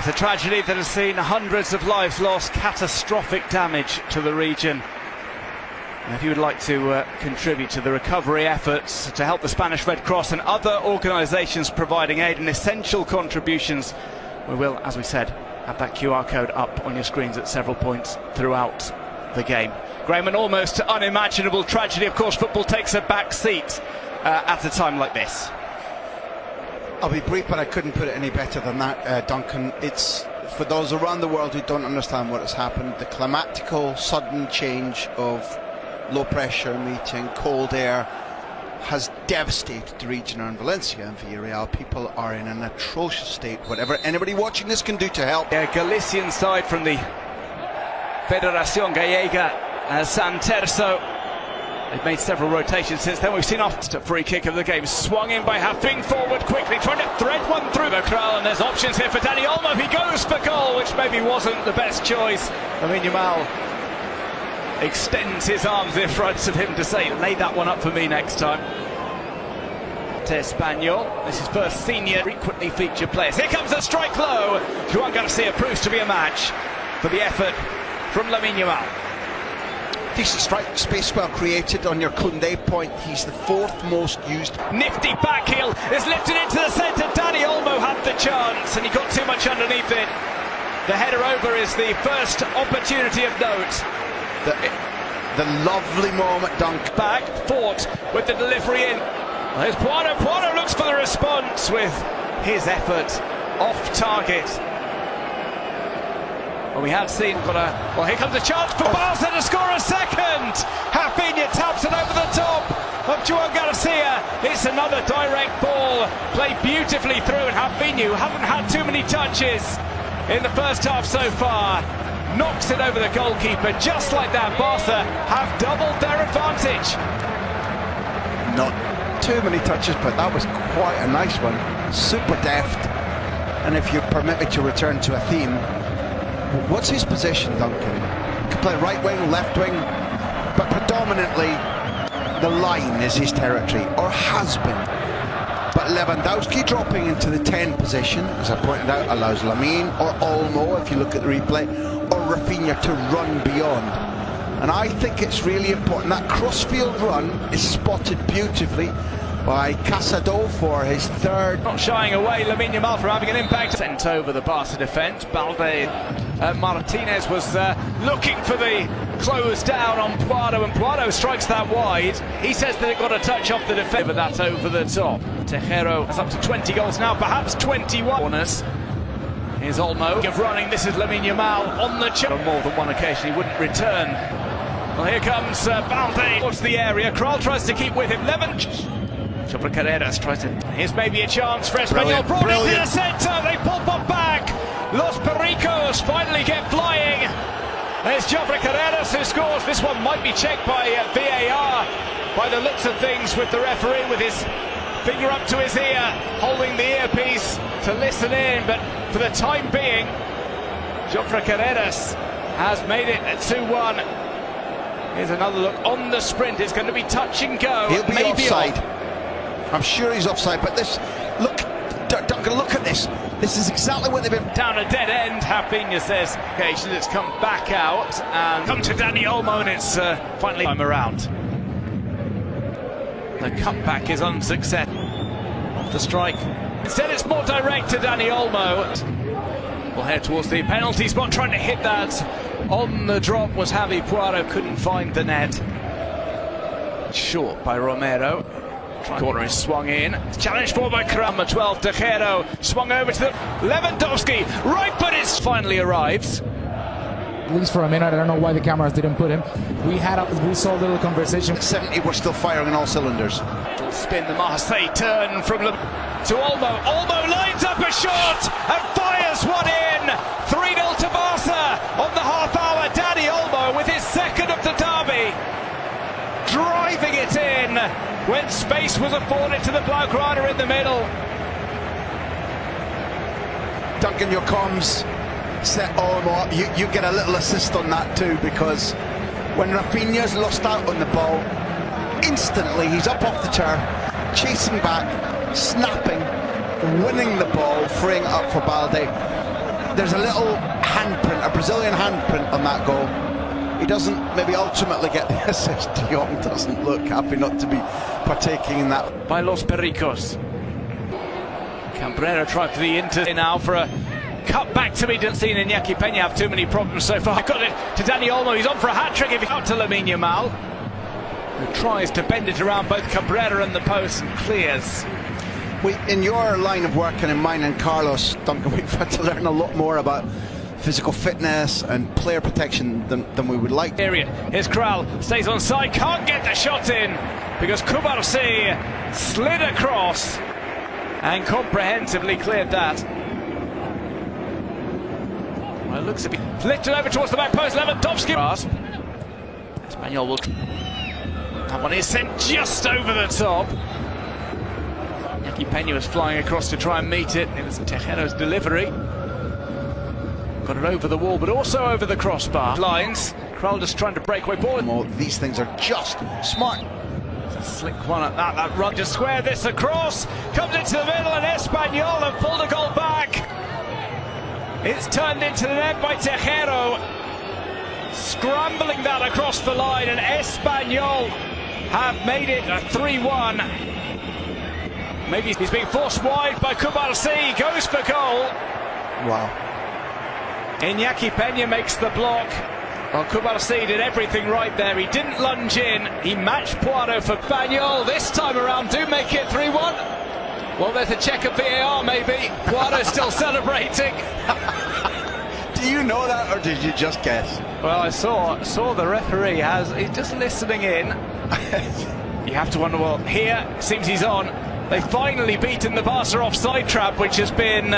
It's a tragedy that has seen hundreds of lives lost, catastrophic damage to the region. And if you would like to contribute to the recovery efforts to help the Spanish Red Cross and other organisations providing aid and essential contributions, we will, as we said, have that QR code up on your screens at several points throughout the game. Graham, an almost unimaginable tragedy. Of course, football takes a back seat at a time like this. I'll be brief, but I couldn't put it any better than that, Duncan. It's, for those around the world who don't understand what has happened, the climatical sudden change of low pressure meeting cold air has devastated the region around Valencia and Villarreal. People are in an atrocious state. Whatever anybody watching this can do to help. A Galician side from the Federación Gallega, San Terzo. They've made several rotations since then. We've seen off the free kick of the game, swung in by Hafing, forward quickly, trying to thread one through the crowd, and there's options here for Dani Olmo. He goes for goal, which maybe wasn't the best choice. Lamine Yamal extends his arms in front of him to say, lay that one up for me next time. To Espanyol, this is first senior frequently featured players. Here comes a strike low. Joan Garcia proves to be a match for the effort from Lamine Yamal. Decent strike, space well created on your Koundé point. He's the fourth most used. Nifty back heel is lifted into the centre. Dani Olmo had the chance and he got too much underneath it. The header over is the first opportunity of note. The lovely moment, dunk. Back, fought with the delivery in. Well, here's Poirot. Poirot looks for the response with his effort off target. Well, we have seen, well, here comes a chance for Barca to score a second. Rafinha taps it over the top of Joan Garcia. It's another direct ball, played beautifully through, and Rafinha, who hasn't had too many touches in the first half so far, knocks it over the goalkeeper. Just like that, Barca have doubled their advantage. Not too many touches, but that was quite a nice one. Super deft. And if you permit me to return to a theme, what's his position, Duncan? He can play right wing, left wing, but predominantly the line is his territory, or has been. But Lewandowski dropping into the 10 position, as I pointed out, allows Lamine or Olmo, if you look at the replay, or Rafinha to run beyond. And I think it's really important. That crossfield run is spotted beautifully by Casado for his third. Not shying away, Lamine Yamal, from having an impact. Sent over the Barca defence. Balde Martinez was looking for the close down on Poirot, and Poirot strikes that wide. He says that it got a touch off the defence, but that's over the top. Tejero has up to 20 goals now, perhaps 21. Corners. Here's Olmo of running. This is Lamine Yamal on the chip. On more than one occasion, he wouldn't return. Well, here comes Balde towards the area. Kral tries to keep with him. Joffre Carreras tries to. Here's maybe a chance for Espanyol. Brought into the centre. They pop up back. Los Pericos finally get flying. There's Joffre Carreras who scores. This one might be checked by VAR by the looks of things, with the referee with his finger up to his ear, holding the earpiece to listen in. But for the time being, Joffre Carreras has made it at 2-1. Here's another look on the sprint. It's going to be touch and go. He'll be maybe offside. Off. I'm sure he's offside, but this, look, Duncan, look at this. This is exactly what they've been. Down a dead end, Rafinha says. Okay, so it's come back out and come to Dani Olmo, and it's finally time around. The cutback is unsuccessful. Off the strike. Instead, it's more direct to Dani Olmo. We'll head towards the penalty spot, trying to hit that. On the drop was Javi Poirot, couldn't find the net. Short by Romero. Corner is swung in. Challenged for by Kram. 12 Tejero. Swung over to the Lewandowski. Right foot is finally arrives. At least for a minute. I don't know why the cameras didn't put him. We saw a little conversation. 70, we're still firing on all cylinders. Spin the Marseille turn from to Olmo. Olmo lines up a shot and fires one in. 3-0 to Barca on the half hour. Dani Olmo with his second of the derby, driving it in when space was afforded to the Blaugrana in the middle. Duncan, your comms set Olmo up. You get a little assist on that too, because when Rafinha's lost out on the ball, instantly he's up off the turf, chasing back, snapping, winning the ball, freeing it up for Balde. there's a little handprint, a Brazilian handprint on that goal. He doesn't maybe ultimately get the assist. De Jong doesn't look happy not to be partaking in that. By Los Pericos. Cabrera tried for the Inter now for a cut back to me. Didn't see Iñaki Peña have too many problems so far. Got it to Dani Olmo. He's on for a hat-trick if he out to Lamine Yamal, who tries to bend it around both Cabrera and the post and clears. In your line of work and in mine and Carlos, Duncan, we've had to learn a lot more about physical fitness and player protection than we would like. Here's Kral, stays on side, can't get the shot in because Kubarsi slid across and comprehensively cleared that. Well, it looks a bit lifted over towards the back post. Lewandowski grasp. Espanyol will. That one is sent just over the top. Iñaki Peña was flying across to try and meet it. It was Tejero's delivery. Got it over the wall, but also over the crossbar. Lines. Kral just trying to break away ball. Well, these things are just smart. It's a slick one at that. That run just square this across. Comes into the middle, and Espanyol have pulled a goal back. It's turned into the net by Tejero. Scrambling that across the line, and Espanyol have made it a 3-1. Maybe he's being forced wide by Kubarsi. Goes for goal. Wow. Iñaki Peña makes the block. Well, Kubarsi did everything right there. He didn't lunge in. He matched Poirot for Espanyol. This time around, do make it 3-1. Well, there's a check of VAR, maybe. Poirot still celebrating. Do you know that, or did you just guess? Well, I saw the referee he's just listening in. You have to wonder, well, here, seems he's on. They've finally beaten the Barca offside trap, which has been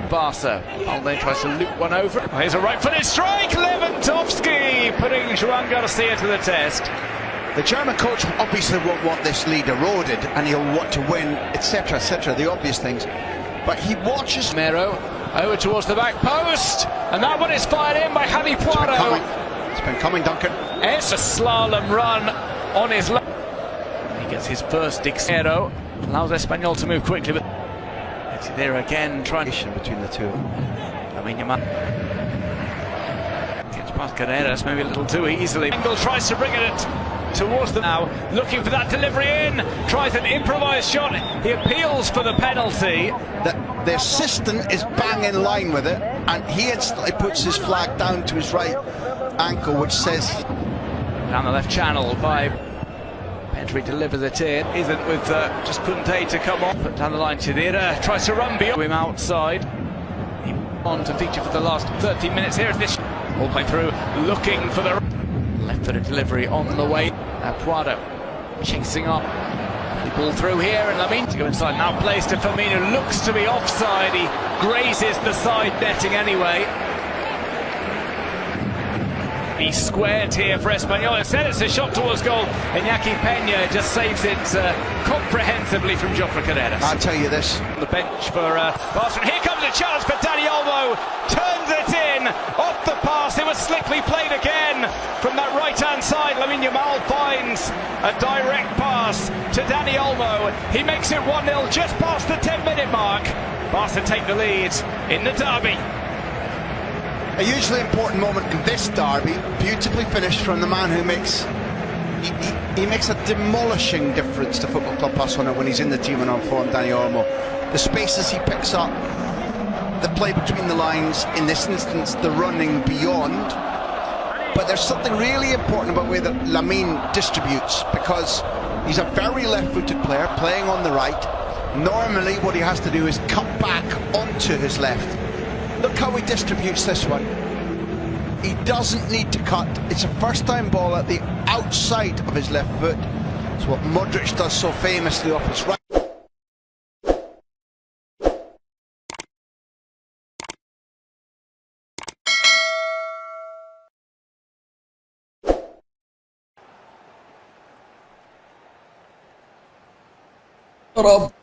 Barca. Balde tries to loop one over. Here's a right-footed strike. Lewandowski putting Joan Garcia to the test. The German coach obviously won't want this lead eroded, and he'll want to win, etc., etc., the obvious things. But he watches Mero over towards the back post, and that one is fired in by Javi Poirot. It's been coming, Duncan. It's a slalom run on his left. He gets his first Mero allows Espanyol to move quickly, but it's there again trying between the two. I mean, gets past Carreras maybe a little too easily. Engel tries to bring it towards them now, looking for that delivery in, tries an improvised shot, he appeals for the penalty. The assistant is bang in line with it, and he instantly puts his flag down to his right ankle, which says down the left channel by Pedri, delivers it in, isn't with just Kunte to come on, but down the line Chidera tries to run beyond him outside. He on to feature for the last 13 minutes here. This all the way through, looking for the left-footed delivery on the way. Poirot chasing up. The ball through here, and Lamine to go inside. Now plays to Firmino, looks to be offside. He grazes the side netting anyway. He's squared here for Espanyol. Instead, it's a shot towards goal. Iñaki Peña just saves it comprehensively from Jofre Carreras. I'll tell you this. On the bench for Barcelona. Here comes a chance for Dani Olmo. Turns it in off the pass. It was slickly played again from that right-hand side. Lamine Yamal finds a direct pass to Dani Olmo. He makes it 1-0 just past the 10-minute mark. Barca take the lead in the derby. A hugely important moment in this derby, beautifully finished from the man who makes he makes a demolishing difference to Football Club Barcelona when he's in the team and on form, Dani Olmo. The spaces he picks up, the play between the lines, in this instance the running beyond. But there's something really important about the way that Lamine distributes, because he's a very left-footed player playing on the right. Normally what he has to do is cut back onto his left. Look how he distributes this one. He doesn't need to cut. It's a first-time ball at the outside of his left foot. It's what Modric does so famously off his right. Rob.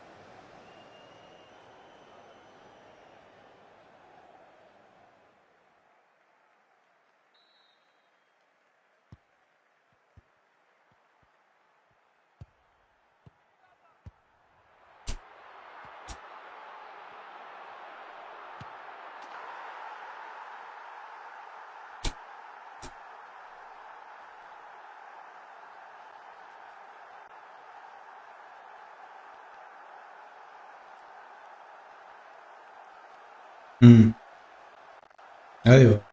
Adiós.